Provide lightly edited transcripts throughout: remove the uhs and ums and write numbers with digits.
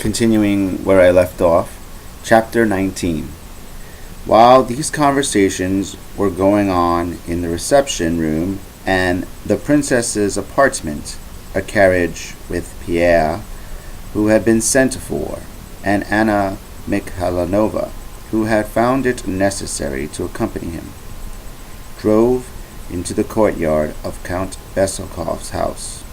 Continuing where I left off, Chapter 19. While these conversations were going on in the reception room and the princess's apartment, a carriage with Pierre, who had been sent for, and Anna Mikhailovna, who had found it necessary to accompany him, drove into the courtyard of Count Besukov's house.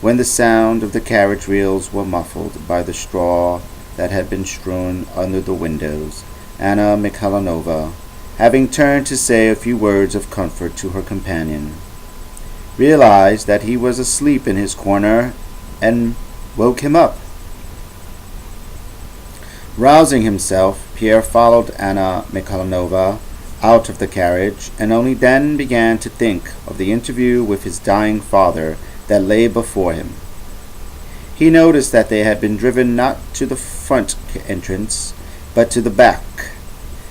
When the sound of the carriage wheels were muffled by the straw that had been strewn under the windows, Anna Mikhailovna, having turned to say a few words of comfort to her companion, realized that he was asleep in his corner and woke him up. Rousing himself, Pierre followed Anna Mikhailovna out of the carriage, and only then began to think of the interview with his dying father that lay before him. He noticed that they had been driven not to the front entrance, but to the back.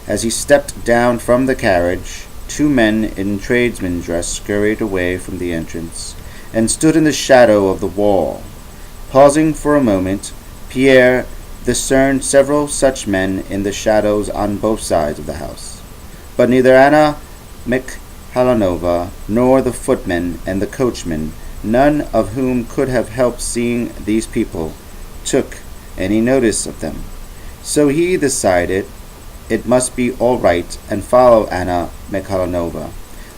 As he stepped down from the carriage, two men in tradesman's dress scurried away from the entrance, and stood in the shadow of the wall. Pausing for a moment, Pierre discerned several such men in the shadows on both sides of the house. But neither Anna Mikhailovna nor the footman and the coachman, none of whom could have helped seeing these people, took any notice of them. So he decided it must be all right and follow Anna Mikhailovna,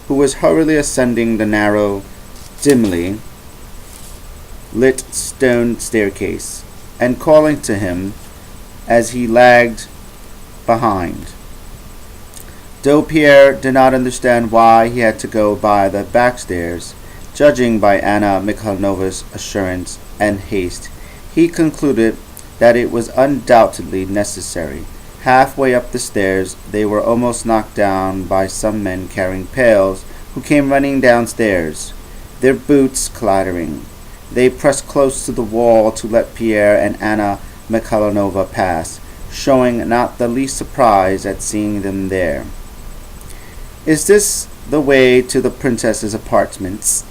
who was hurriedly ascending the narrow, dimly lit stone staircase, and calling to him as he lagged behind. Though Pierre did not understand why he had to go by the back stairs, judging by Anna Mikhailovna's assurance and haste, he concluded that it was undoubtedly necessary. Halfway up the stairs, they were almost knocked down by some men carrying pails, who came running downstairs, their boots clattering. They pressed close to the wall to let Pierre and Anna Mikhailovna pass, showing not the least surprise at seeing them there. "Is this the way to the princess's apartments?"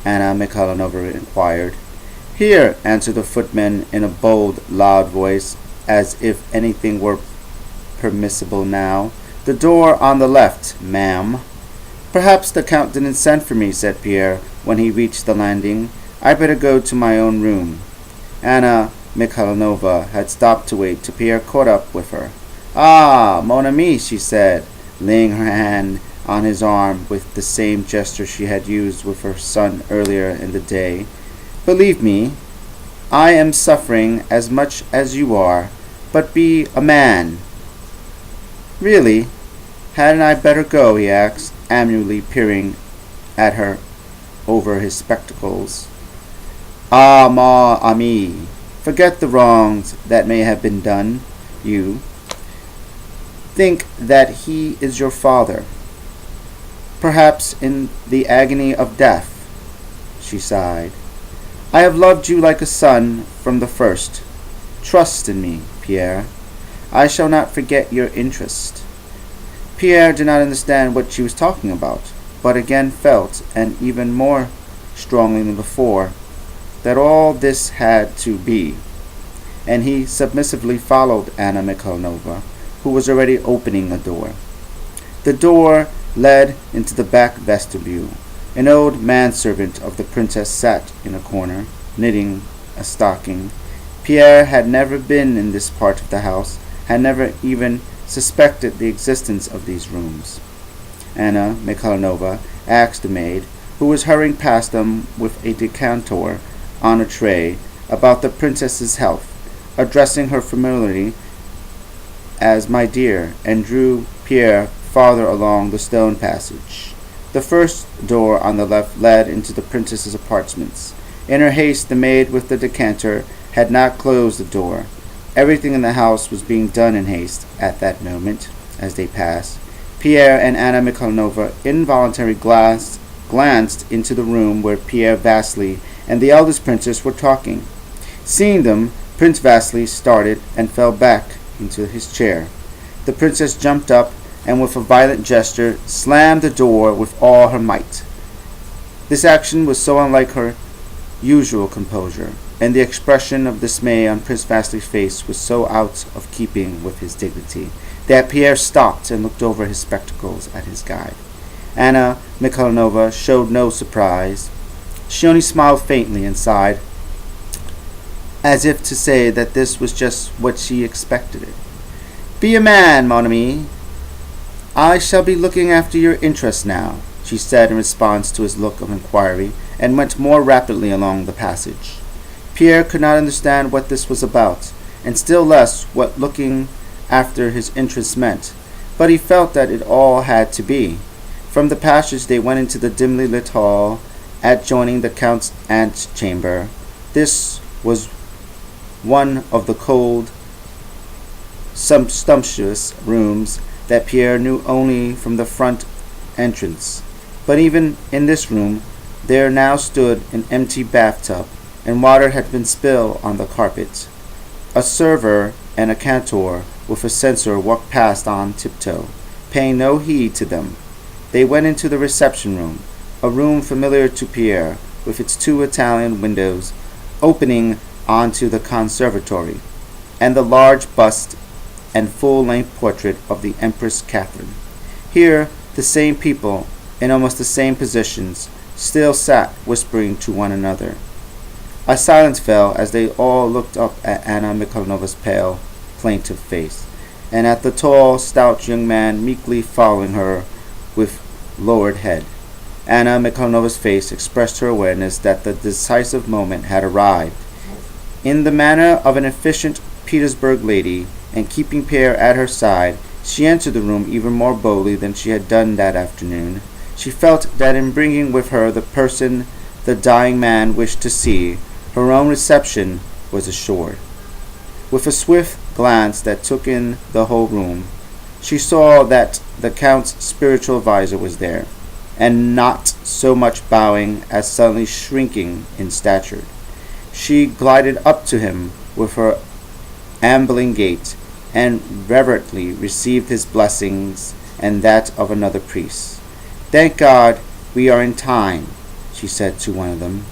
Anna Mikhailovna inquired. "Here," answered the footman in a bold, loud voice, as if anything were permissible now. "The door on the left, ma'am." "Perhaps the count didn't send for me," said Pierre, when he reached the landing. "I better go to my own room." Anna Mikhailovna had stopped to wait till Pierre caught up with her. "Ah, mon ami," she said, laying her hand on his arm with the same gesture she had used with her son earlier in the day. "Believe me, I am suffering as much as you are, but be a man." "Really? Hadn't I better go?" he asked, amiably peering at her over his spectacles. "Ah, mon ami, forget the wrongs that may have been done you. Think that he is your father. Perhaps in the agony of death." She sighed. "I have loved you like a son from the first. Trust in me, Pierre. I shall not forget your interest." Pierre did not understand what she was talking about, but again felt, and even more strongly than before, that all this had to be, and he submissively followed Anna Mikhailovna, who was already opening a door. The door led into the back vestibule. An old manservant of the princess sat in a corner, knitting a stocking. Pierre had never been in this part of the house, had never even suspected the existence of these rooms. Anna Mikhailovna asked the maid, who was hurrying past them with a decanter on a tray, about the princess's health, addressing her familiarly as "my dear," and drew Pierre farther along the stone passage. The first door on the left led into the princess's apartments. In her haste, the maid with the decanter had not closed the door. Everything in the house was being done in haste at that moment. As they passed, Pierre and Anna Mikhailovna involuntarily glanced into the room where Pierre Vasily and the eldest princess were talking. Seeing them, Prince Vasily started and fell back into his chair. The princess jumped up and with a violent gesture slammed the door with all her might. This action was so unlike her usual composure and the expression of dismay on Prince Vasíli's face was so out of keeping with his dignity that Pierre stopped and looked over his spectacles at his guide. Anna Mikhalovna showed no surprise. She only smiled faintly and sighed, as if to say that this was just what she expected it. "Be a man, mon ami. I shall be looking after your interests now," she said in response to his look of inquiry, and went more rapidly along the passage. Pierre could not understand what this was about, and still less what looking after his interests meant, but he felt that it all had to be. From the passage they went into the dimly lit hall adjoining the Count's antechamber. This was one of the cold, sumptuous rooms that Pierre knew only from the front entrance. But even in this room there now stood an empty bathtub, and water had been spilled on the carpet. A server and a cantor with a censer walked past on tiptoe, paying no heed to them. They went into the reception room, a room familiar to Pierre, with its 2 Italian windows opening onto the conservatory, and the large bust and full-length portrait of the Empress Catherine. Here the same people, in almost the same positions, still sat whispering to one another. A silence fell as they all looked up at Anna Mikhalovna's pale, plaintive face, and at the tall, stout young man meekly following her with lowered head. Anna Mikhalovna's face expressed her awareness that the decisive moment had arrived. In the manner of an efficient Petersburg lady, and keeping Pierre at her side, she entered the room even more boldly than she had done that afternoon. She felt that in bringing with her the person the dying man wished to see, her own reception was assured. With a swift glance that took in the whole room, she saw that the Count's spiritual adviser was there, and not so much bowing as suddenly shrinking in stature. She glided up to him with her ambling gait, and reverently received his blessings and that of another priest. "Thank God we are in time," she said to one of them.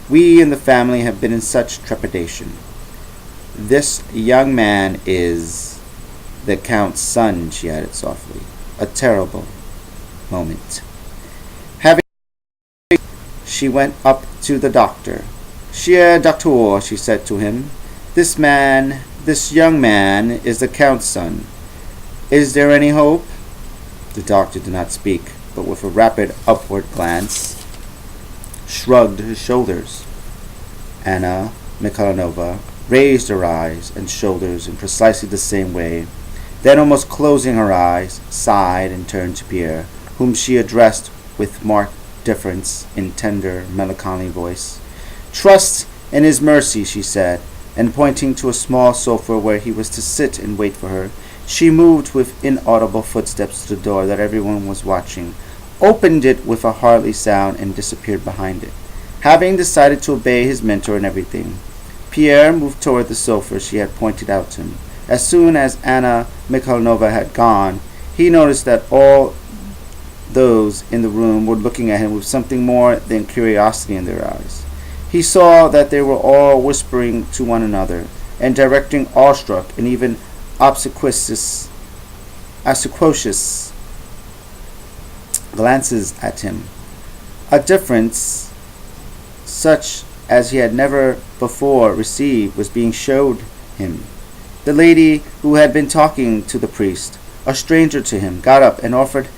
"We in the family have been in such trepidation. This young man is the Count's son," she added softly. "A terrible moment." She went up to the doctor. "Cher doctor," she said to him, This young man is the Count's son. Is there any hope?" The doctor did not speak, but with a rapid upward glance, shrugged his shoulders. Anna Mikhalovna raised her eyes and shoulders in precisely the same way, then, almost closing her eyes, sighed and turned to Pierre, whom she addressed with marked deference in tender, melancholy voice. "Trust in his mercy," she said, and pointing to a small sofa where he was to sit and wait for her, she moved with inaudible footsteps to the door that everyone was watching, opened it with a hardly sound, and disappeared behind it. Having decided to obey his mentor in everything, Pierre moved toward the sofa she had pointed out to him. As soon as Anna Mikhalovna had gone, he noticed that all those in the room were looking at him with something more than curiosity in their eyes. He saw that they were all whispering to one another, and directing awestruck and even obsequious glances at him. A difference such as he had never before received was being showed him. The lady who had been talking to the priest, a stranger to him, got up and offered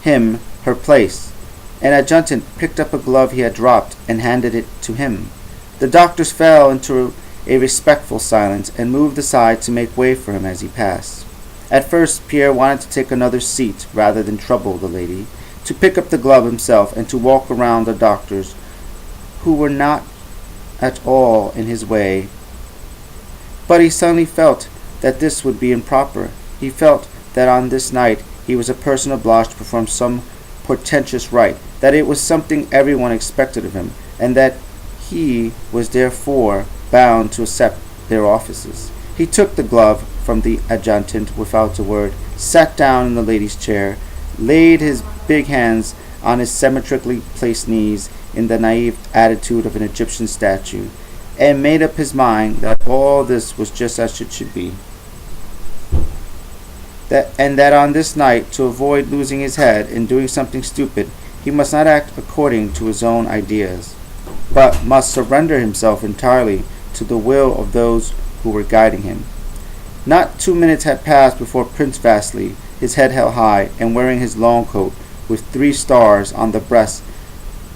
him her place. An adjutant picked up a glove he had dropped and handed it to him. The doctors fell into a respectful silence and moved aside to make way for him as he passed. At first Pierre wanted to take another seat rather than trouble the lady, to pick up the glove himself and to walk around the doctors, who were not at all in his way. But he suddenly felt that this would be improper. He felt that on this night he was a person obliged to perform some portentous rite, that it was something everyone expected of him, and that he was therefore bound to accept their offices. He took the glove from the adjutant without a word, sat down in the lady's chair, laid his big hands on his symmetrically placed knees in the naive attitude of an Egyptian statue, and made up his mind that all this was just as it should be. That on this night, to avoid losing his head and doing something stupid, he must not act according to his own ideas, but must surrender himself entirely to the will of those who were guiding him. Not 2 minutes had passed before Prince Vasily, his head held high and wearing his long coat with 3 stars on the breast,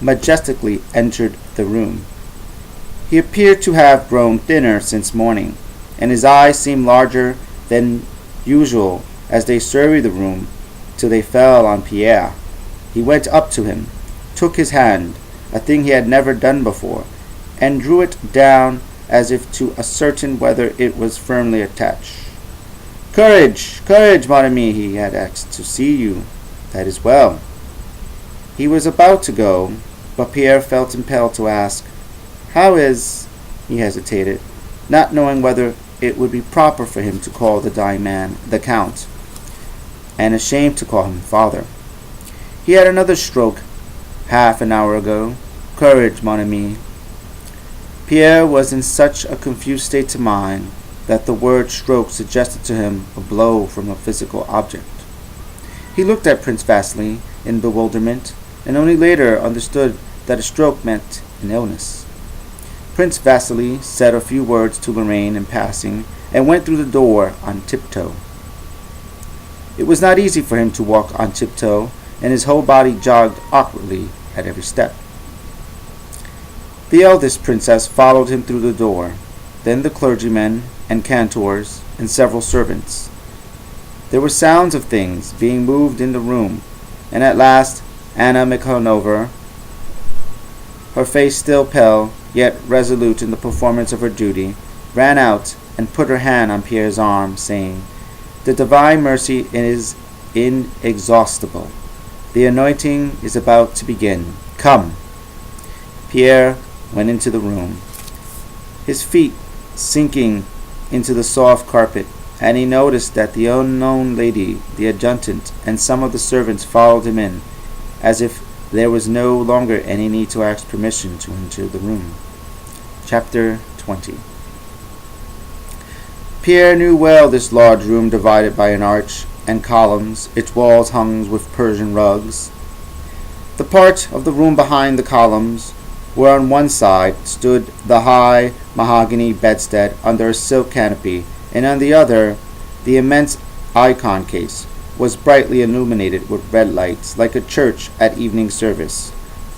majestically entered the room. He appeared to have grown thinner since morning, and his eyes seemed larger than usual as they surveyed the room, till they fell on Pierre. He went up to him, took his hand, a thing he had never done before, and drew it down as if to ascertain whether it was firmly attached. "Courage, courage, mon ami," he had asked, "to see you. That is well." He was about to go, but Pierre felt impelled to ask, "How is—" He hesitated, not knowing whether it would be proper for him to call the dying man the Count, and ashamed to call him father. "He had another stroke half an hour ago. Courage, mon ami." Pierre was in such a confused state of mind that the word stroke suggested to him a blow from a physical object. He looked at Prince Vasily in bewilderment, and only later understood that a stroke meant an illness. Prince Vasily said a few words to Lorraine in passing, and went through the door on tiptoe. It was not easy for him to walk on tiptoe, and his whole body jogged awkwardly at every step. The eldest princess followed him through the door, then the clergymen and cantors and several servants. There were sounds of things being moved in the room, and at last Anna Mikhalovna, her face still pale, yet resolute in the performance of her duty, ran out and put her hand on Pierre's arm, saying, "The divine mercy is inexhaustible. The anointing is about to begin. Come." Pierre went into the room, his feet sinking into the soft carpet, and he noticed that the unknown lady, the adjutant, and some of the servants followed him in, as if there was no longer any need to ask permission to enter the room. Chapter 20. Pierre knew well this large room divided by an arch and columns, its walls hung with Persian rugs. The part of the room behind the columns, where on one side stood the high mahogany bedstead under a silk canopy, and on the other the immense icon case, was brightly illuminated with red lights, like a church at evening service.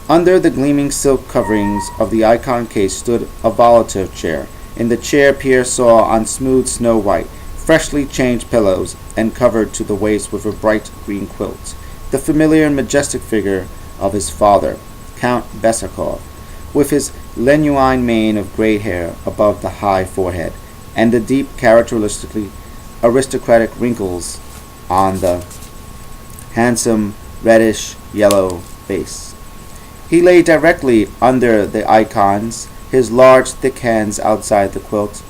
Under the gleaming silk coverings of the icon case stood a volatile chair. In the chair Pierre saw on smooth snow white, freshly changed pillows, and covered to the waist with a bright green quilt, the familiar and majestic figure of his father, Count Besakov, with his leonine mane of grey hair above the high forehead, and the deep characteristically aristocratic wrinkles on the handsome reddish-yellow face. He lay directly under the icons, his large thick hands outside the quilt.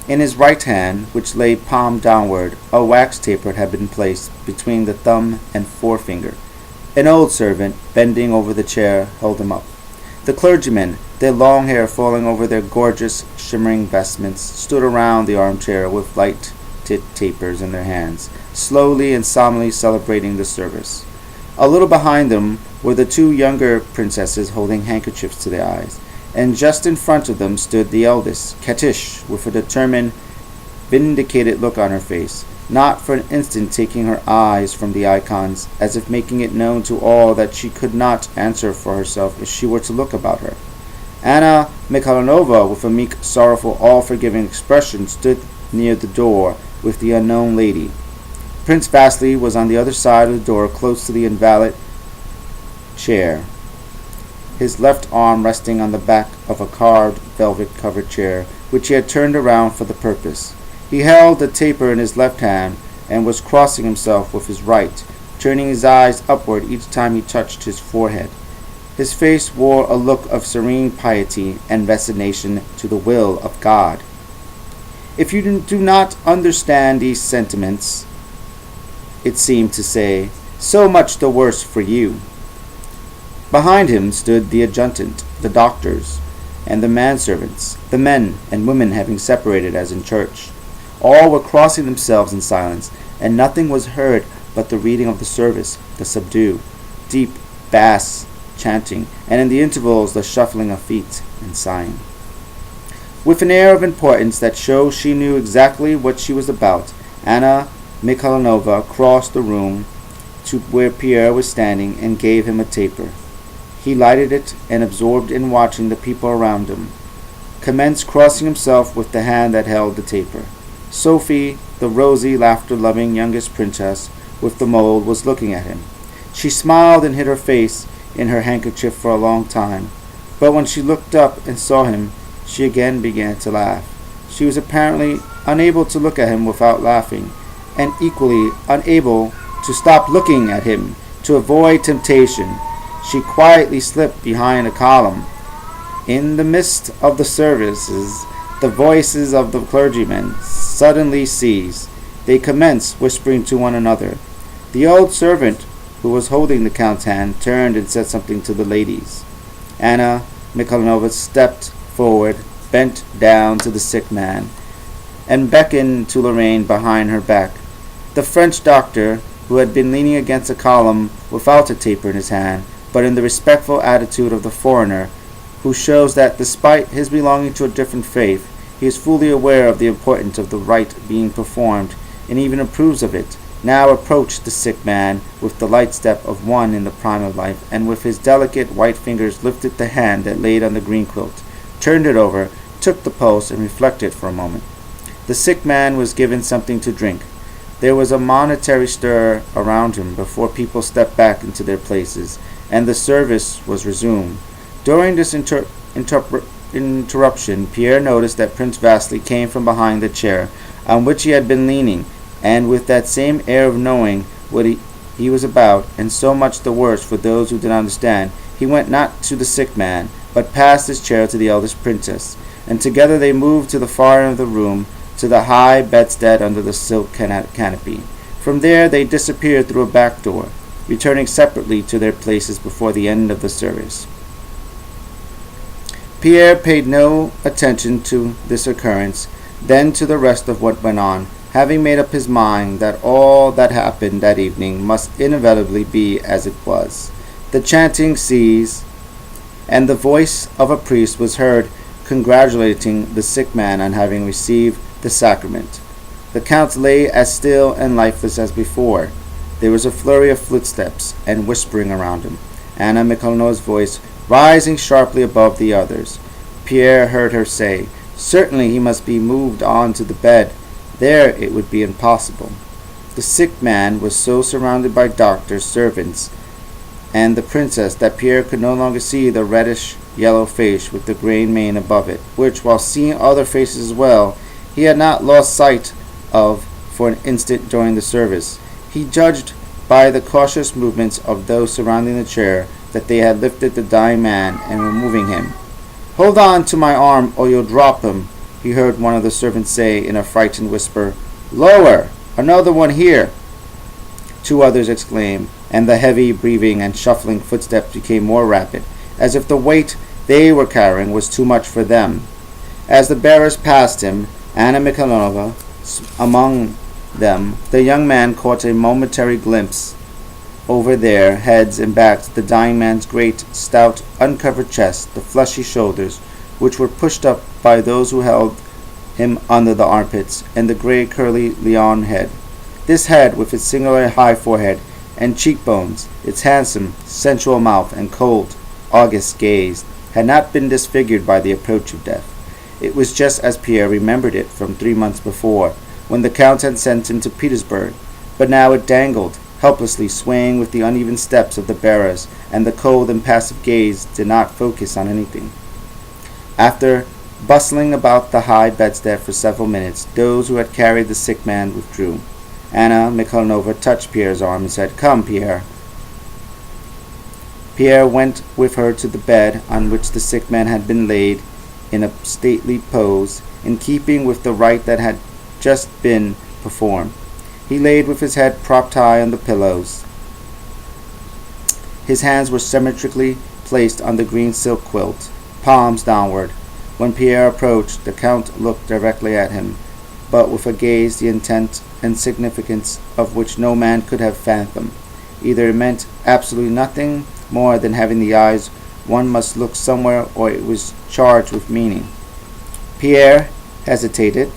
In his right hand, which lay palm downward, a wax taper had been placed between the thumb and forefinger. An old servant, bending over the chair, held him up. The clergymen, their long hair falling over their gorgeous, shimmering vestments, stood around the armchair with lighted tapers in their hands, slowly and solemnly celebrating the service. A little behind them were the 2 younger princesses holding handkerchiefs to their eyes, and just in front of them stood the eldest, Katish, with a determined, vindicated look on her face, not for an instant taking her eyes from the icons, as if making it known to all that she could not answer for herself if she were to look about her. Anna Mikhalovna, with a meek, sorrowful, all-forgiving expression, stood near the door with the unknown lady. Prince Vasily was on the other side of the door, close to the invalid chair, his left arm resting on the back of a carved velvet-covered chair, which he had turned around for the purpose. He held the taper in his left hand, and was crossing himself with his right, turning his eyes upward each time he touched his forehead. His face wore a look of serene piety and resignation to the will of God. "If you do not understand these sentiments," it seemed to say, "so much the worse for you." Behind him stood the adjutant, the doctors, and the manservants, the men and women having separated as in church. All were crossing themselves in silence, and nothing was heard but the reading of the service, the subdued, deep bass chanting, and in the intervals the shuffling of feet and sighing. With an air of importance that showed she knew exactly what she was about, Anna Mikhalovna crossed the room to where Pierre was standing and gave him a taper. He lighted it and, absorbed in watching the people around him, commenced crossing himself with the hand that held the taper. Sophie, the rosy, laughter-loving youngest princess with the mole, was looking at him. She smiled and hid her face in her handkerchief for a long time, but when she looked up and saw him, she again began to laugh. She was apparently unable to look at him without laughing, and equally unable to stop looking at him. To avoid temptation, she quietly slipped behind a column. In the midst of the services, the voices of the clergymen suddenly ceased. They commenced whispering to one another. The old servant, who was holding the count's hand, turned and said something to the ladies. Anna Mikhalovna stepped forward, bent down to the sick man, and beckoned to Lorraine behind her back. The French doctor, who had been leaning against a column without a taper in his hand, but in the respectful attitude of the foreigner, who shows that despite his belonging to a different faith, he is fully aware of the importance of the rite being performed, and even approves of it, now approached the sick man with the light step of one in the prime of life, and with his delicate white fingers lifted the hand that laid on the green quilt, turned it over, took the pulse, and reflected for a moment. The sick man was given something to drink. There was a momentary stir around him before people stepped back into their places, and the service was resumed. During this interruption, Pierre noticed that Prince Vasily came from behind the chair on which he had been leaning, and with that same air of knowing what he was about, and so much the worse for those who did not understand, he went not to the sick man, but passed his chair to the eldest princess, and together they moved to the far end of the room, to the high bedstead under the silk canopy. From there they disappeared through a back door, returning separately to their places before the end of the service. Pierre paid no attention to this occurrence, then to the rest of what went on, having made up his mind that all that happened that evening must inevitably be as it was. The chanting ceased, and the voice of a priest was heard congratulating the sick man on having received the sacrament. The count lay as still and lifeless as before. There was a flurry of footsteps and whispering around him, Anna Mikhalovna's voice rising sharply above the others. Pierre heard her say, "Certainly he must be moved on to the bed. There it would be impossible." The sick man was so surrounded by doctors, servants, and the princess that Pierre could no longer see the reddish-yellow face with the grey mane above it, which, while seeing other faces as well, he had not lost sight of for an instant during the service. He judged by the cautious movements of those surrounding the chair that they had lifted the dying man and were moving him. "Hold on to my arm or you'll drop him," he heard one of the servants say in a frightened whisper. "Lower! Another one here!" Two others exclaimed, and the heavy breathing and shuffling footsteps became more rapid, as if the weight they were carrying was too much for them. As the bearers passed him, Anna Mikhalovna among them, the young man caught a momentary glimpse over their heads and backs the dying man's great, stout, uncovered chest, the fleshy shoulders, which were pushed up by those who held him under the armpits, and the grey curly Leon head. This head, with its singularly high forehead and cheekbones, its handsome, sensual mouth, and cold, august gaze, had not been disfigured by the approach of death. It was just as Pierre remembered it from 3 months before, when the count had sent him to Petersburg, but now it dangled, helplessly swaying with the uneven steps of the bearers, and the cold, impassive gaze did not focus on anything. After bustling about the high bedstead for several minutes, those who had carried the sick man withdrew. Anna Mikhalovna touched Pierre's arm and said, "Come, Pierre." Pierre went with her to the bed on which the sick man had been laid in a stately pose, in keeping with the rite that had just been performed. He laid with his head propped high on the pillows. His hands were symmetrically placed on the green silk quilt. palms downward. When Pierre approached, the Count looked directly at him, but with a gaze the intent and significance of which no man could have fathomed. Either it meant absolutely nothing more than having the eyes one must look somewhere, or it was charged with meaning. Pierre hesitated,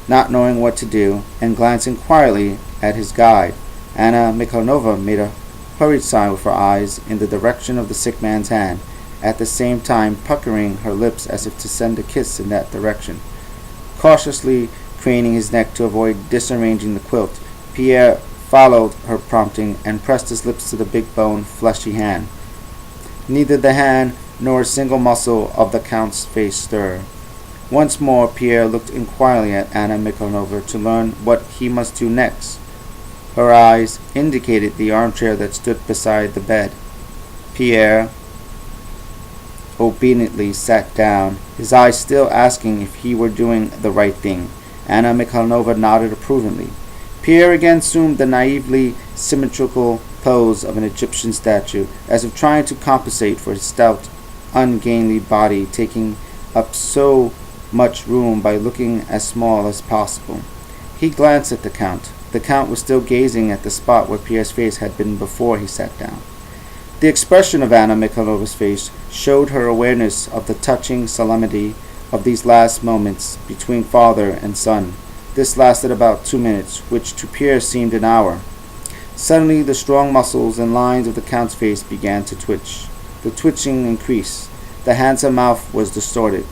not knowing what to do, and glancing quietly at his guide. Anna Mikhalovna made a hurried sign with her eyes in the direction of the sick man's hand, at the same time puckering her lips as if to send a kiss in that direction. Cautiously craning his neck to avoid disarranging the quilt, Pierre followed her prompting and pressed his lips to the big boned, fleshy hand. Neither the hand nor a single muscle of the Count's face stirred. Once more Pierre looked inquiringly at Anna Mikhalovna to learn what he must do next. Her eyes indicated the armchair that stood beside the bed. Pierre obediently sat down, his eyes still asking if he were doing the right thing. Anna Mikhalovna nodded approvingly. Pierre again assumed the naively symmetrical pose of an Egyptian statue, as if trying to compensate for his stout, ungainly body taking up so much room by looking as small as possible. He glanced at the Count. The Count was still gazing at the spot where Pierre's face had been before he sat down. The expression of Anna Mikhalovna's face showed her awareness of the touching solemnity of these last moments between father and son. This lasted about 2 minutes, which to Pierre seemed an hour. Suddenly the strong muscles and lines of the Count's face began to twitch. The twitching increased. The handsome mouth was distorted.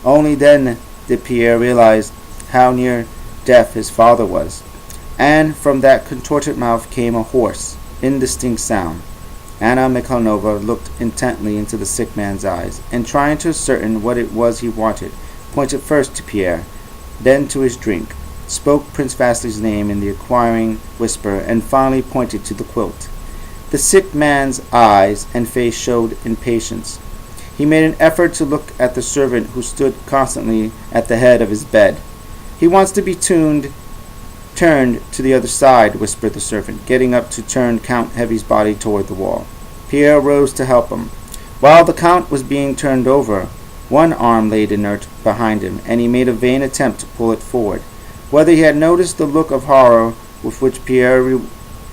Only then did Pierre realize how near death his father was, and from that contorted mouth came a hoarse, indistinct sound. Anna Mikhalovna looked intently into the sick man's eyes, and trying to ascertain what it was he wanted, pointed first to Pierre, then to his drink, spoke Prince Vasíli's name in the inquiring whisper, and finally pointed to the quilt. The sick man's eyes and face showed impatience. He made an effort to look at the servant who stood constantly at the head of his bed. "He wants to be turned to the other side," whispered the servant, getting up to turn Count Heavy's body toward the wall. Pierre rose to help him. While the Count was being turned over, one arm lay inert behind him, and he made a vain attempt to pull it forward. Whether he had noticed the look of horror with which Pierre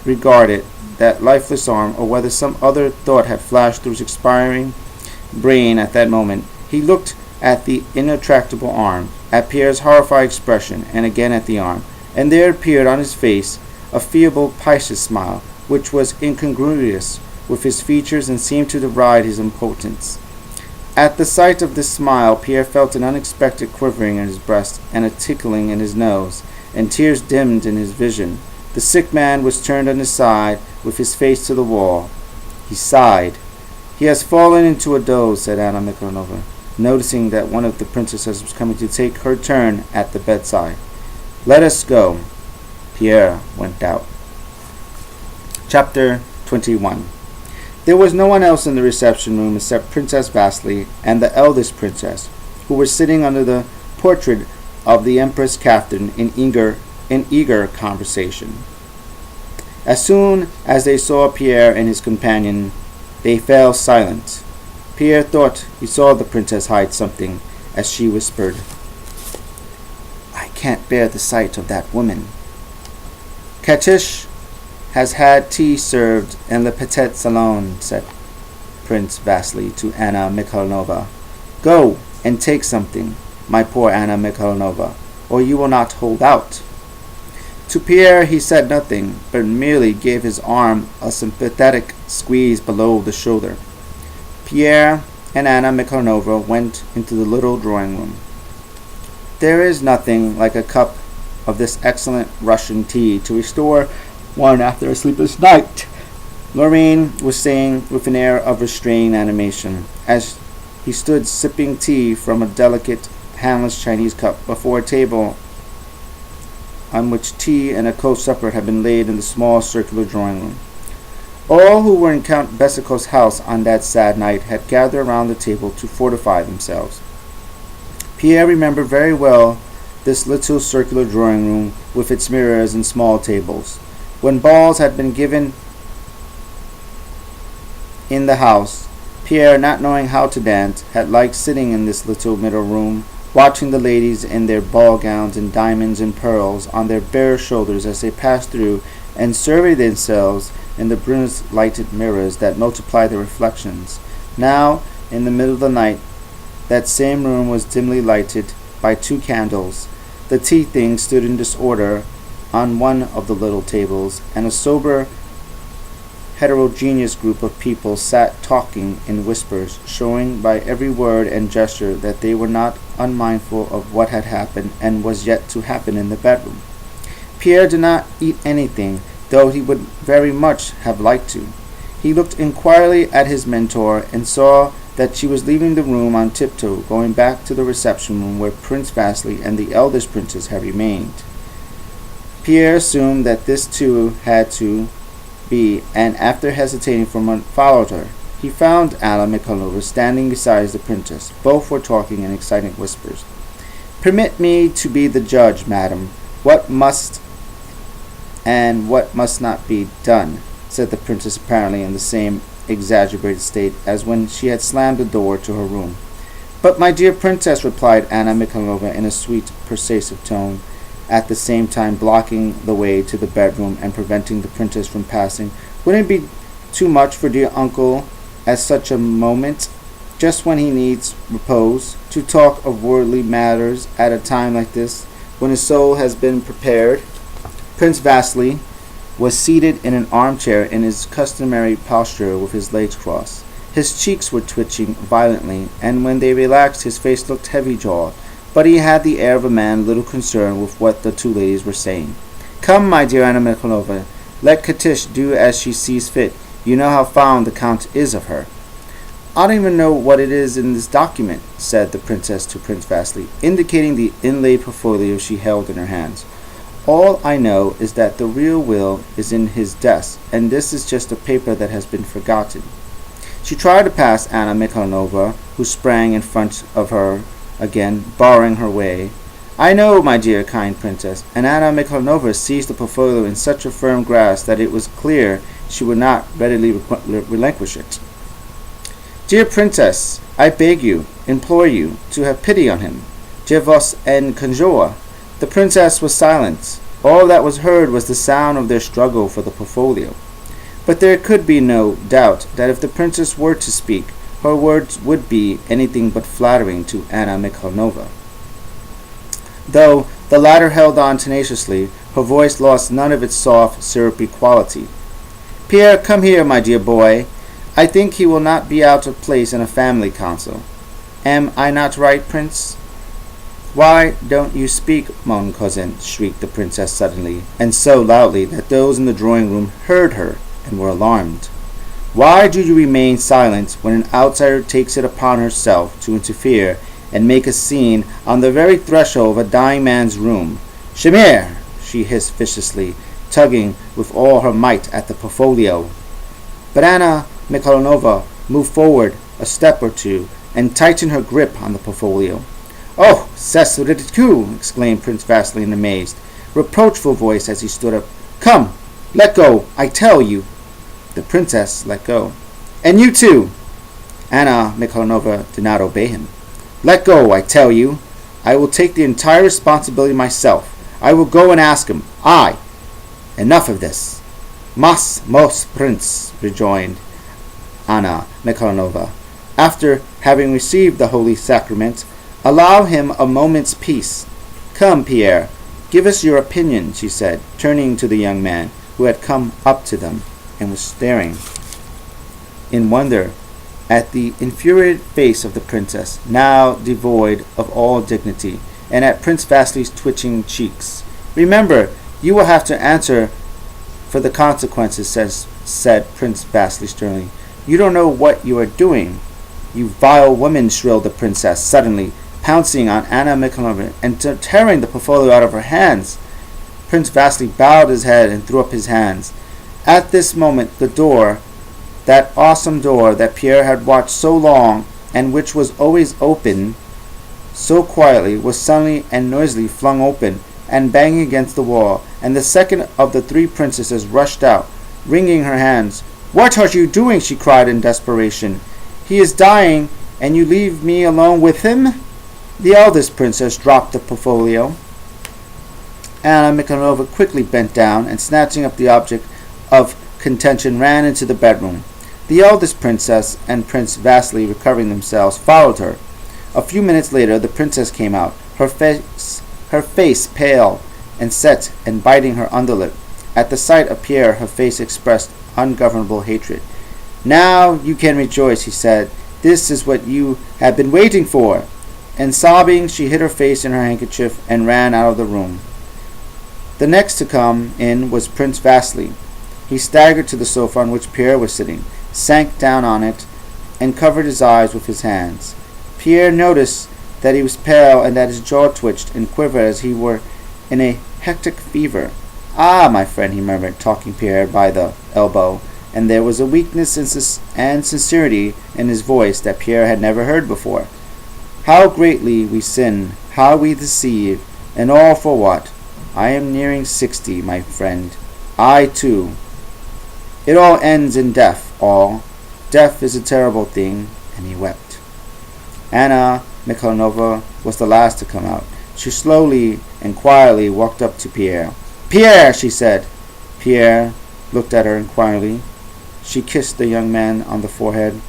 regarded that lifeless arm, or whether some other thought had flashed through his expiring brain at that moment, he looked at the intractable arm, at Pierre's horrified expression, and again at the arm, and there appeared on his face a feeble, piscious smile, which was incongruous with his features and seemed to deride his impotence. At the sight of this smile, Pierre felt an unexpected quivering in his breast, and a tickling in his nose, and tears dimmed in his vision. The sick man was turned on his side, with his face to the wall. He sighed. "He has fallen into a doze," said Anna Mikhalovna, noticing that one of the princesses was coming to take her turn at the bedside. "Let us go." Pierre went out. Chapter 21. There was no one else in the reception room except Princess Vasíli and the eldest princess, who were sitting under the portrait of the Empress Catherine in eager conversation. As soon as they saw Pierre and his companion, they fell silent. Pierre thought he saw the princess hide something as she whispered, "I can't bear the sight of that woman." "Katish has had tea served in the petit salon," said Prince Vasíli to Anna Mikhalovna. "Go and take something, my poor Anna Mikhalovna, or you will not hold out." To Pierre he said nothing, but merely gave his arm a sympathetic squeeze below the shoulder. Pierre and Anna Mikhalovna went into the little drawing room. There is nothing like a cup of this excellent Russian tea to restore one after a sleepless night, Lorraine was saying with an air of restrained animation, as he stood sipping tea from a delicate, handless Chinese cup before a table on which tea and a cold supper had been laid in the small circular drawing room. All who were in Count Besiko's house on that sad night had gathered around the table to fortify themselves. Pierre remembered very well this little circular drawing room with its mirrors and small tables. When balls had been given in the house, Pierre, not knowing how to dance, had liked sitting in this little middle room, watching the ladies in their ball gowns and diamonds and pearls on their bare shoulders as they passed through and surveyed themselves in the brilliant lighted mirrors that multiplied their reflections. Now, in the middle of the night, that same room was dimly lighted by 2 candles. The tea things stood in disorder on one of the little tables, and a sober, heterogeneous group of people sat talking in whispers, showing by every word and gesture that they were not unmindful of what had happened and was yet to happen in the bedroom. Pierre did not eat anything, though he would very much have liked to. He looked inquiringly at his mentor and saw that she was leaving the room on tiptoe, going back to the reception room where Prince Vasily and the eldest princess had remained. Pierre assumed that this too had to be, and after hesitating for a moment followed her. He found Anna Mikhalovna standing beside the princess. Both were talking in excited whispers. "Permit me to be the judge, madam. What must and what must not be done," said the princess, apparently in the same exaggerated state as when she had slammed the door to her room. "But my dear princess," replied Anna Mikhalovna in a sweet, persuasive tone, at the same time blocking the way to the bedroom and preventing the princess from passing, "wouldn't it be too much for dear uncle at such a moment, just when he needs repose, to talk of worldly matters at a time like this, when his soul has been prepared?" Prince Vasily was seated in an armchair in his customary posture with his legs crossed. His cheeks were twitching violently, and when they relaxed his face looked heavy-jawed, but he had the air of a man little concerned with what the 2 ladies were saying. "Come, my dear Anna Mikhalovna, let Katish do as she sees fit. You know how fond the Count is of her." "I don't even know what it is in this document," said the princess to Prince Vasily, indicating the inlaid portfolio she held in her hands. "All I know is that the real will is in his desk, and this is just a paper that has been forgotten." She tried to pass Anna Mikhalovna, who sprang in front of her again, barring her way. "I know, my dear kind princess," and Anna Mikhalovna seized the portfolio in such a firm grasp that it was clear she would not readily relinquish it. "Dear princess, I beg you, implore you, to have pity on him. Je vous en conjure." The princess was silent. All that was heard was the sound of their struggle for the portfolio. But there could be no doubt that if the princess were to speak, her words would be anything but flattering to Anna Mikhalovna. Though the latter held on tenaciously, her voice lost none of its soft, syrupy quality. "Pierre, come here, my dear boy. I think he will not be out of place in a family council. Am I not right, Prince?" "Why don't you speak, mon cousin?" shrieked the princess suddenly, and so loudly that those in the drawing-room heard her and were alarmed. "Why do you remain silent when an outsider takes it upon herself to interfere and make a scene on the very threshold of a dying man's room? Shamir!" she hissed viciously, tugging with all her might at the portfolio. But Anna Mikhalovna moved forward a step or 2 and tightened her grip on the portfolio. "Oh, c'est ridicule!" exclaimed Prince Vasily in amazed, reproachful voice as he stood up. "Come, let go, I tell you." The princess let go. "And you too!" Anna Mikhalovna did not obey him. "Let go, I tell you. I will take the entire responsibility myself. I will go and ask him. I. Enough of this." Most prince," rejoined Anna Mikhalovna, "after having received the holy sacrament, allow him a moment's peace. Come, Pierre, give us your opinion," she said, turning to the young man, who had come up to them and was staring in wonder at the infuriated face of the princess, now devoid of all dignity, and at Prince Vasily's twitching cheeks. "Remember, you will have to answer for the consequences," said Prince Vasily sternly. "You don't know what you are doing." "You vile woman!" shrilled the princess, suddenly pouncing on Anna Mikhalovna and tearing the portfolio out of her hands. Prince Vasily bowed his head and threw up his hands. At this moment the door, that awesome door that Pierre had watched so long and which was always open so quietly, was suddenly and noisily flung open and banging against the wall, and the second of the 3 princesses rushed out, wringing her hands. "What are you doing?" she cried in desperation. He is dying, and you leave me alone with him?" The eldest princess dropped the portfolio. Anna Mikhalovna quickly bent down, and snatching up the object of contention, ran into the bedroom. The eldest princess and Prince Vasily, recovering themselves, followed her. A few minutes later the princess came out, her face pale and set and biting her underlip. At the sight of Pierre, her face expressed ungovernable hatred. "Now you can rejoice," he said. "This is what you have been waiting for." And sobbing, she hid her face in her handkerchief and ran out of the room. The next to come in was Prince Vasily. He staggered to the sofa on which Pierre was sitting, sank down on it, and covered his eyes with his hands. Pierre noticed that he was pale and that his jaw twitched and quivered as he were in a hectic fever. "Ah, my friend," he murmured, taking Pierre by the elbow, and there was a weakness and sincerity in his voice that Pierre had never heard before. "How greatly we sin, how we deceive, and all for what? I am nearing 60, my friend. I, too. It all ends in death, all. Death is a terrible thing," and he wept. Anna Mikhalovna was the last to come out. She slowly and quietly walked up to Pierre. "Pierre," she said. Pierre looked at her inquiringly. She kissed the young man on the forehead,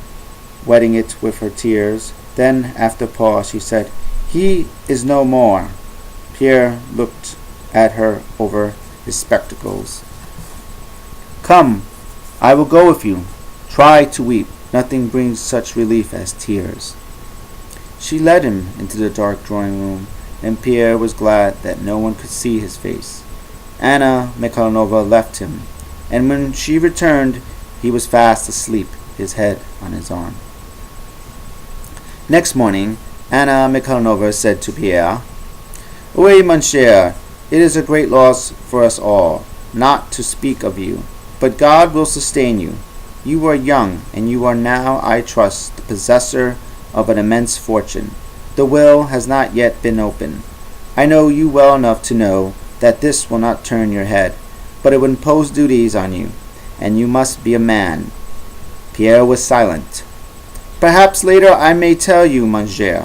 wetting it with her tears. Then, after a pause, she said, "He is no more." Pierre looked at her over his spectacles. "Come, I will go with you. Try to weep. Nothing brings such relief as tears." She led him into the dark drawing room, and Pierre was glad that no one could see his face. Anna Mikhalovna left him, and when she returned, he was fast asleep, his head on his arm. Next morning, Anna Mikhalovna said to Pierre, "Oui, mon cher, it is a great loss for us all, not to speak of you, but God will sustain you. You are young, and you are now, I trust, the possessor of an immense fortune. The will has not yet been opened. I know you well enough to know that this will not turn your head, but it will impose duties on you, and you must be a man." Pierre was silent. "Perhaps later I may tell you, monsieur,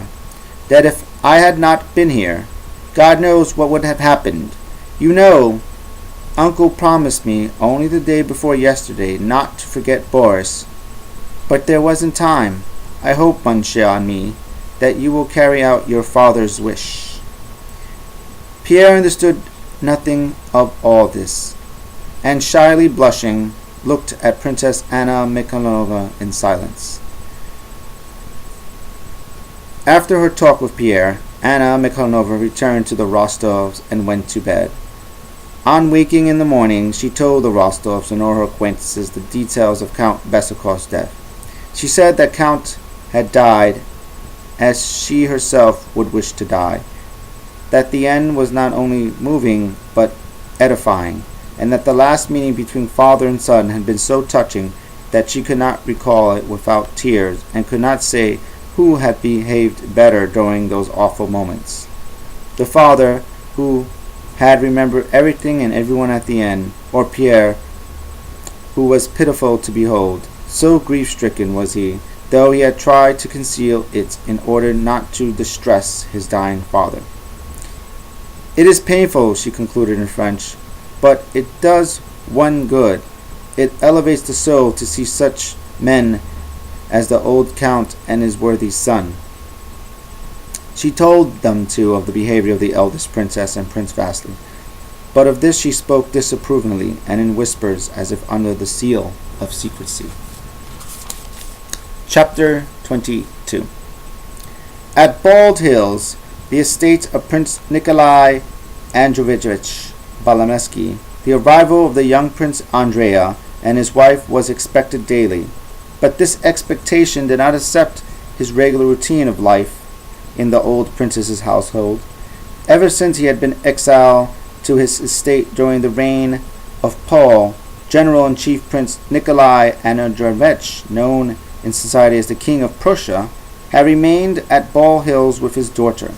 that if I had not been here, God knows what would have happened. You know, Uncle promised me only the day before yesterday not to forget Boris, but there wasn't time. I hope, mon cher ami, that you will carry out your father's wish." Pierre understood nothing of all this, and shyly blushing, looked at Princess Anna Mikhalovna in silence. After her talk with Pierre, Anna Mikhalovna returned to the Rostovs and went to bed. On waking in the morning, she told the Rostovs and all her acquaintances the details of Count Besukov's death. She said that Count had died as she herself would wish to die, that the end was not only moving but edifying, and that the last meeting between father and son had been so touching that she could not recall it without tears, and could not say who had behaved better during those awful moments. The father, who had remembered everything and everyone at the end, or Pierre, who was pitiful to behold. So grief-stricken was he, though he had tried to conceal it in order not to distress his dying father. "It is painful," she concluded in French, "but it does one good. It elevates the soul to see such men as the old Count and his worthy son." She told them, too, of the behavior of the eldest princess and Prince Vasily, but of this she spoke disapprovingly and in whispers as if under the seal of secrecy. Chapter 22. At Bald Hills, the estate of Prince Nikolai Androvich Balameski, the arrival of the young Prince Andrea and his wife was expected daily, but this expectation did not accept his regular routine of life in the old princess's household. Ever since he had been exiled to his estate during the reign of Paul, General-in-Chief Prince Nikolai Androvich, known in society as the King of Prussia, had remained at Bald Hills with his daughter,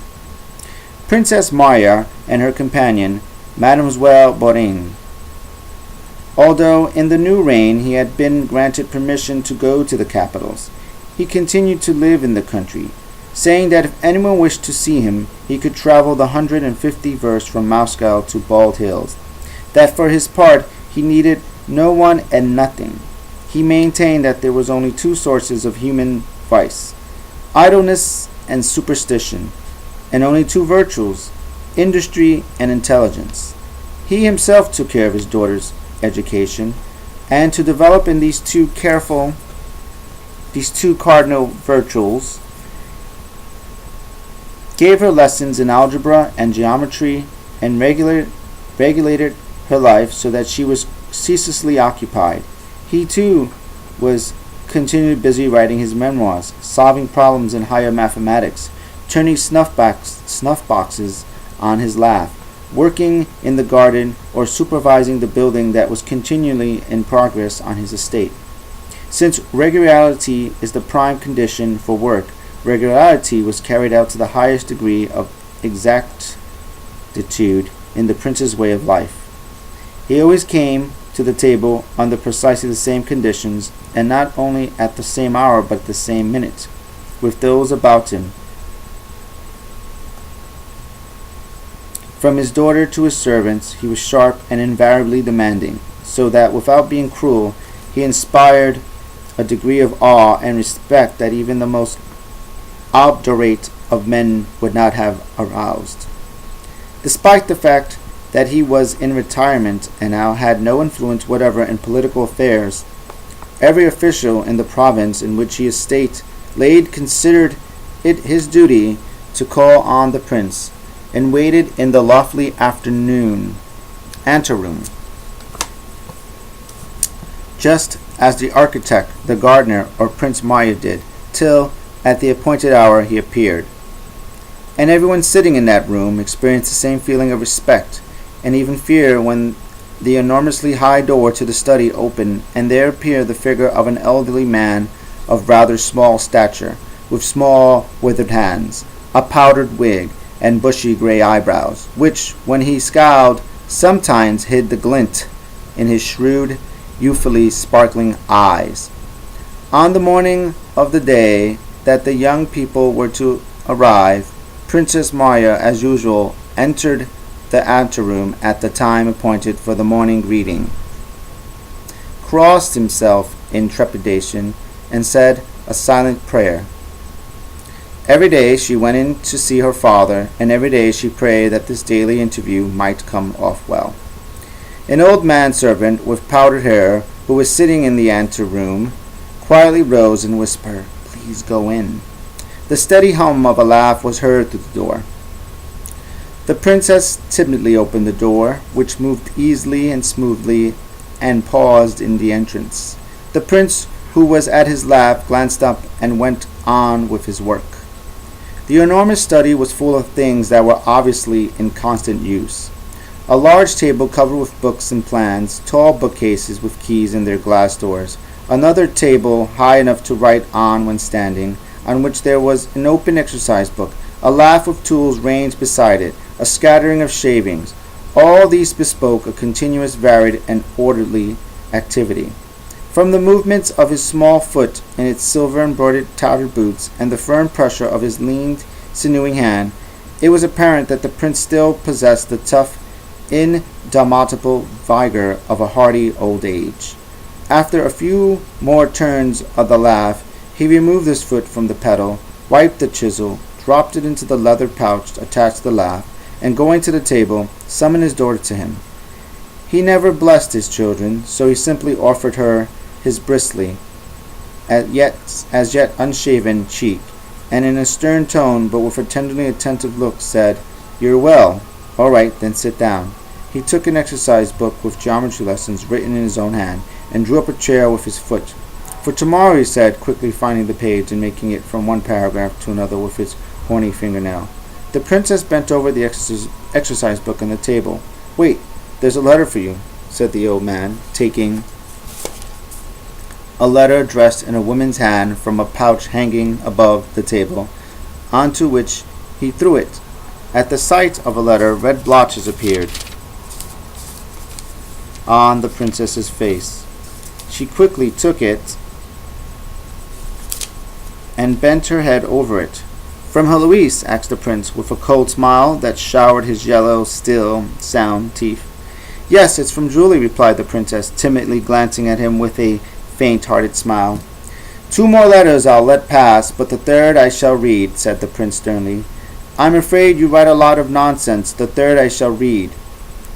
Princess Marya, and her companion, Mademoiselle Borin. Although in the new reign he had been granted permission to go to the capitals, he continued to live in the country, saying that if anyone wished to see him, he could travel the 150 versts from Moscow to Bald Hills. That for his part, he needed no one and nothing. He maintained that there was only two sources of human vice, idleness and superstition, and only two virtues, industry and intelligence. He himself took care of his daughter's education, and to develop in these two cardinal virtues, gave her lessons in algebra and geometry, and regulated her life so that she was ceaselessly occupied. He too was continually busy writing his memoirs, solving problems in higher mathematics, turning snuff boxes on his lathe, working in the garden, or supervising the building that was continually in progress on his estate. Since regularity is the prime condition for work, regularity was carried out to the highest degree of exactitude in the prince's way of life. He always came to the table under precisely the same conditions, and not only at the same hour but at the same minute, with those about him. From his daughter to his servants, he was sharp and invariably demanding, so that without being cruel, he inspired a degree of awe and respect that even the most obdurate of men would not have aroused. Despite the fact that he was in retirement and now had no influence whatever in political affairs, every official in the province in which his estate laid considered it his duty to call on the prince, and waited in the lofty anteroom, just as the architect, the gardener, or Prince Marya did, till at the appointed hour he appeared. And everyone sitting in that room experienced the same feeling of respect and even fear when the enormously high door to the study opened, and there appeared the figure of an elderly man of rather small stature, with small withered hands, a powdered wig, and bushy grey eyebrows, which, when he scowled, sometimes hid the glint in his shrewd, youthfully sparkling eyes. On the morning of the day that the young people were to arrive, Princess Marya, as usual, entered the anteroom at the time appointed for the morning greeting, crossed himself in trepidation, and said a silent prayer. Every day she went in to see her father, and every day she prayed that this daily interview might come off well. An old manservant with powdered hair, who was sitting in the anteroom, quietly rose and whispered, "Please go in." The steady hum of a laugh was heard through the door. The princess timidly opened the door, which moved easily and smoothly, and paused in the entrance. The prince, who was at his lap, glanced up and went on with his work. The enormous study was full of things that were obviously in constant use. A large table covered with books and plans, tall bookcases with keys in their glass doors, another table high enough to write on when standing, on which there was an open exercise book, a lath with tools ranged beside it, a scattering of shavings. All these bespoke a continuous, varied, and orderly activity. From the movements of his small foot in its silver-embroidered tattered boots, and the firm pressure of his lean, sinewy hand, it was apparent that the prince still possessed the tough, indomitable vigor of a hardy old age. After a few more turns of the lathe, he removed his foot from the pedal, wiped the chisel, dropped it into the leather pouch attached to the lathe, and going to the table, summoned his daughter to him. He never blessed his children, so he simply offered her his bristly, as yet unshaven cheek, and in a stern tone, but with a tenderly attentive look, said, "You're well. All right, then sit down." He took an exercise book with geometry lessons written in his own hand, and drew up a chair with his foot. "For tomorrow," he said, quickly finding the page and making it from one paragraph to another with his horny fingernail. The princess bent over the exercise book on the table. "Wait, there's a letter for you," said the old man, taking a letter addressed in a woman's hand from a pouch hanging above the table, onto which he threw it. At the sight of a letter, red blotches appeared on the princess's face. She quickly took it and bent her head over it. "From Heloise?" asked the prince, with a cold smile that showered his yellow, still, sound teeth. "Yes, it's from Julie," replied the princess, timidly glancing at him with a faint-hearted smile. "2 more letters I'll let pass, but the third I shall read," said the prince sternly. "I'm afraid you write a lot of nonsense. The third I shall read."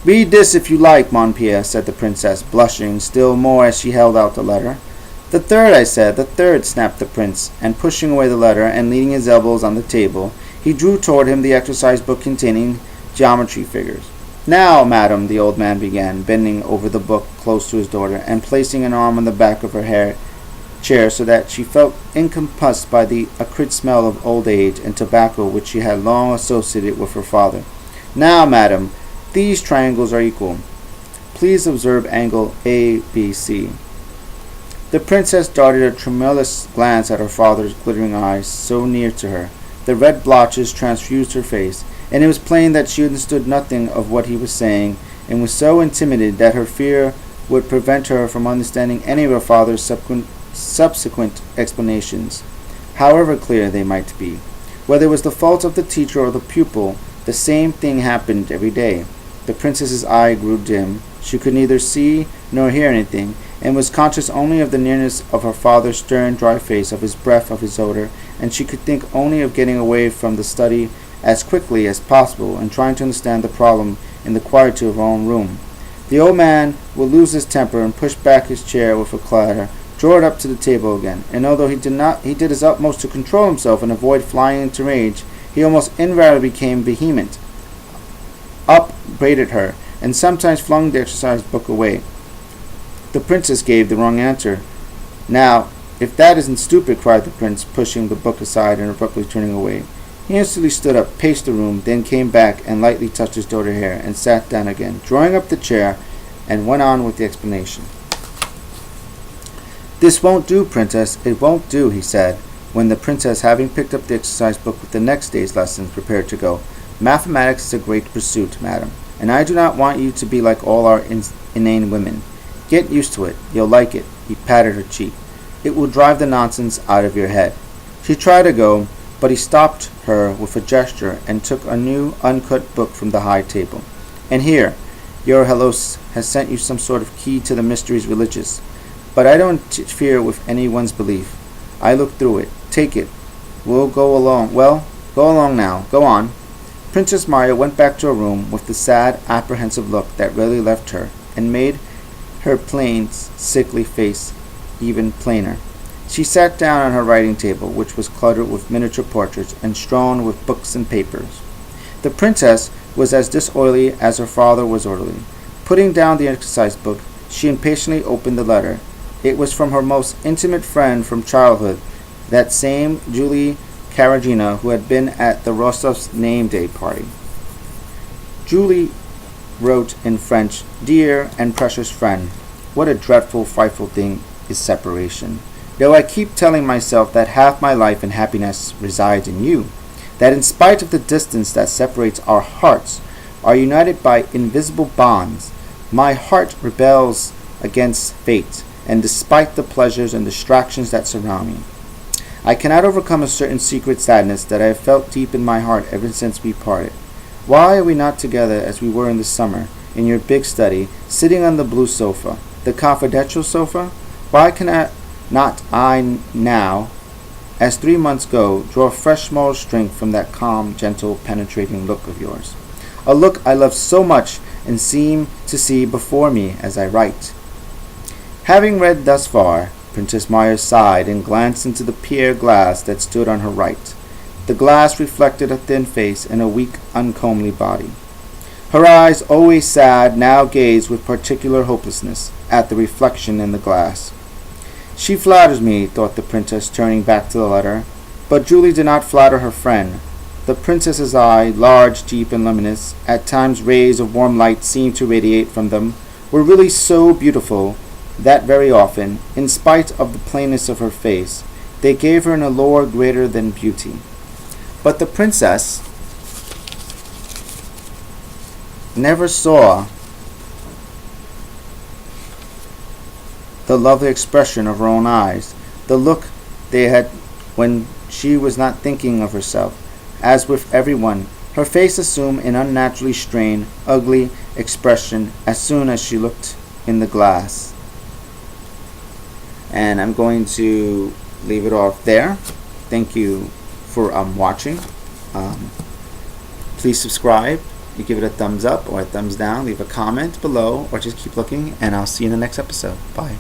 "Read this if you like, mon Pierre," said the princess, blushing still more as she held out the letter. "The third, I said, the third," snapped the prince, and pushing away the letter and leaning his elbows on the table, he drew toward him the exercise book containing geometry figures. "Now, madam," the old man began, bending over the book close to his daughter, and placing an arm on the back of her chair so that she felt encompassed by the acrid smell of old age and tobacco which she had long associated with her father. "Now, madam, these triangles are equal. Please observe angle ABC." The princess darted a tremulous glance at her father's glittering eyes, so near to her. The red blotches transfused her face, and it was plain that she understood nothing of what he was saying, and was so intimidated that her fear would prevent her from understanding any of her father's subsequent explanations, however clear they might be. Whether it was the fault of the teacher or the pupil, the same thing happened every day. The princess's eye grew dim. She could neither see nor hear anything, and was conscious only of the nearness of her father's stern, dry face, of his breath, of his odor, and she could think only of getting away from the study as quickly as possible and trying to understand the problem in the quietude of her own room. The old man would lose his temper and push back his chair with a clatter, draw it up to the table again, and although he did his utmost to control himself and avoid flying into rage, he almost invariably became vehement, upbraided her, and sometimes flung the exercise book away. The princess gave the wrong answer. "Now, if that isn't stupid," cried the prince, pushing the book aside and abruptly turning away. He instantly stood up, paced the room, then came back and lightly touched his daughter's hair, and sat down again, drawing up the chair, and went on with the explanation. "This won't do, princess, it won't do," he said, when the princess, having picked up the exercise book with the next day's lessons, prepared to go. "Mathematics is a great pursuit, madam, and I do not want you to be like all our inane women. Get used to it. You'll like it." He patted her cheek. "It will drive the nonsense out of your head." She tried to go, but he stopped her with a gesture and took a new uncut book from the high table. "And here, your Helos has sent you some sort of key to the mysteries religious, but I don't interfere with anyone's belief. I looked through it. Take it. We'll go along. Well, go along now. Go on." Princess Marya went back to her room with the sad, apprehensive look that rarely left her, and made her plain, sickly face even plainer. She sat down on her writing table, which was cluttered with miniature portraits and strewn with books and papers. The princess was as disorderly as her father was orderly. Putting down the exercise book, she impatiently opened the letter. It was from her most intimate friend from childhood, that same Julie Karagina who had been at the Rostovs' name-day party. Julie wrote in French, "Dear and precious friend, what a dreadful, frightful thing is separation. Though I keep telling myself that half my life and happiness resides in you, that in spite of the distance that separates our hearts, are united by invisible bonds, my heart rebels against fate, and despite the pleasures and distractions that surround me, I cannot overcome a certain secret sadness that I have felt deep in my heart ever since we parted. Why are we not together as we were in the summer, in your big study, sitting on the blue sofa, the confidential sofa? Why cannot I now, as 3 months go, draw a fresh moral strength from that calm, gentle, penetrating look of yours? A look I love so much and seem to see before me as I write." Having read thus far, Princess Marya sighed and glanced into the pier glass that stood on her right. The glass reflected a thin face and a weak, uncomely body. Her eyes, always sad, now gazed with particular hopelessness at the reflection in the glass. "She flatters me," thought the princess, turning back to the letter. But Julie did not flatter her friend. The princess's eyes, large, deep, and luminous, at times rays of warm light seemed to radiate from them, were really so beautiful that very often, in spite of the plainness of her face, they gave her an allure greater than beauty. But the princess never saw the lovely expression of her own eyes, the look they had when she was not thinking of herself. As with everyone, her face assumed an unnaturally strained, ugly expression as soon as she looked in the glass. And I'm going to leave it off there. Thank you for watching. Please subscribe. You give it a thumbs up or a thumbs down. Leave a comment below or just keep looking, and I'll see you in the next episode. Bye.